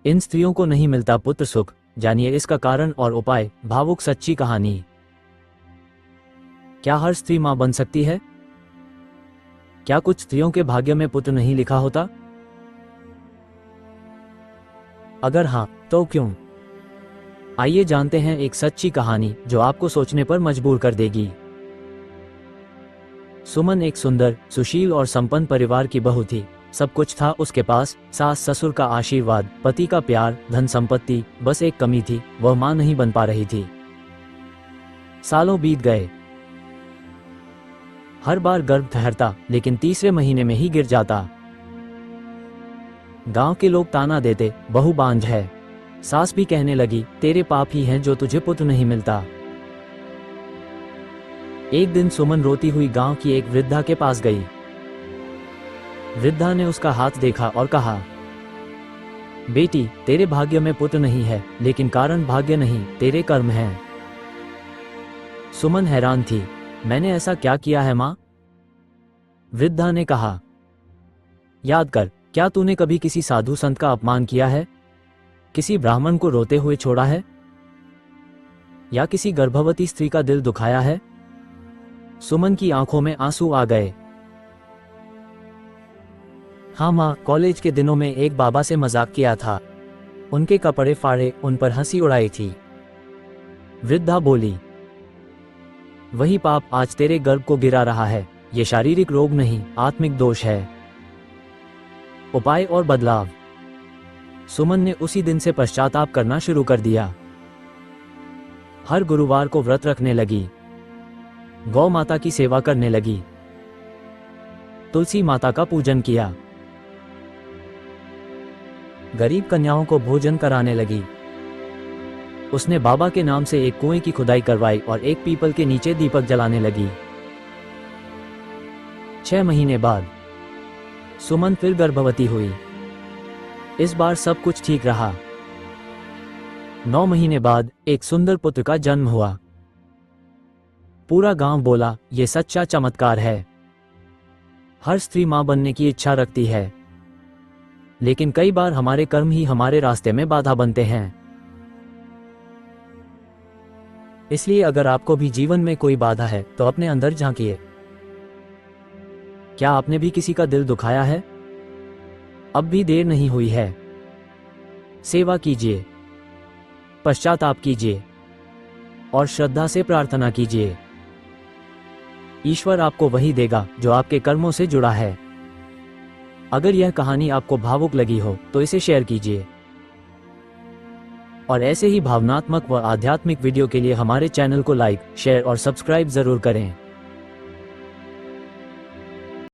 इन स्त्रियों को नहीं मिलता पुत्र सुख, जानिए इसका कारण और उपाय। भावुक सच्ची कहानी। क्या हर स्त्री मां बन सकती है? क्या कुछ स्त्रियों के भाग्य में पुत्र नहीं लिखा होता? अगर हां, तो क्यों? आइए जानते हैं एक सच्ची कहानी जो आपको सोचने पर मजबूर कर देगी। सुमन एक सुंदर, सुशील और संपन्न परिवार की बहू थी। सब कुछ था उसके पास, सास ससुर का आशीर्वाद, पति का प्यार, धन संपत्ति। बस एक कमी थी, वह मां नहीं बन पा रही थी। सालों बीत गए। हर बार गर्भ ठहरता, लेकिन तीसरे महीने में ही गिर जाता। गांव के लोग ताना देते, बहू बांझ है। सास भी कहने लगी, तेरे पाप ही हैं जो तुझे पुत्र नहीं मिलता। एक दिन सुमन रोती हुई गांव की एक वृद्धा के पास गई। वृद्धा ने उसका हाथ देखा और कहा, बेटी, तेरे भाग्य में पुत्र नहीं है, लेकिन कारण भाग्य नहीं, तेरे कर्म हैं। सुमन हैरान थी, मैंने ऐसा क्या किया है मां? वृद्धा ने कहा, याद कर, क्या तूने कभी किसी साधु संत का अपमान किया है? किसी ब्राह्मण को रोते हुए छोड़ा है? या किसी गर्भवती स्त्री का दिल दुखाया है? सुमन की आंखों में आंसू आ गए। हाँ मां, कॉलेज के दिनों में एक बाबा से मजाक किया था। उनके कपड़े फाड़े, उन पर हंसी उड़ाई थी। वृद्धा बोली, वही पाप आज तेरे गर्भ को गिरा रहा है। ये शारीरिक रोग नहीं, आत्मिक दोष है। उपाय और बदलाव। सुमन ने उसी दिन से पश्चाताप करना शुरू कर दिया। हर गुरुवार को व्रत रखने लगी। गौ माता की सेवा करने लगी। तुलसी माता का पूजन किया। गरीब कन्याओं को भोजन कराने लगी। उसने बाबा के नाम से एक कुएं की खुदाई करवाई और एक पीपल के नीचे दीपक जलाने लगी। 6 महीने बाद सुमन फिर गर्भवती हुई। इस बार सब कुछ ठीक रहा। 9 महीने बाद एक सुंदर पुत्र का जन्म हुआ। पूरा गांव बोला, यह सच्चा चमत्कार है। हर स्त्री मां बनने की इच्छा रखती है, लेकिन कई बार हमारे कर्म ही हमारे रास्ते में बाधा बनते हैं। इसलिए अगर आपको भी जीवन में कोई बाधा है तो अपने अंदर झांकिए। क्या आपने भी किसी का दिल दुखाया है? अब भी देर नहीं हुई है। सेवा कीजिए, पश्चाताप कीजिए और श्रद्धा से प्रार्थना कीजिए। ईश्वर आपको वही देगा जो आपके कर्मों से जुड़ा है। अगर यह कहानी आपको भावुक लगी हो तो इसे शेयर कीजिए। और ऐसे ही भावनात्मक व आध्यात्मिक वीडियो के लिए हमारे चैनल को लाइक, शेयर और सब्सक्राइब जरूर करें।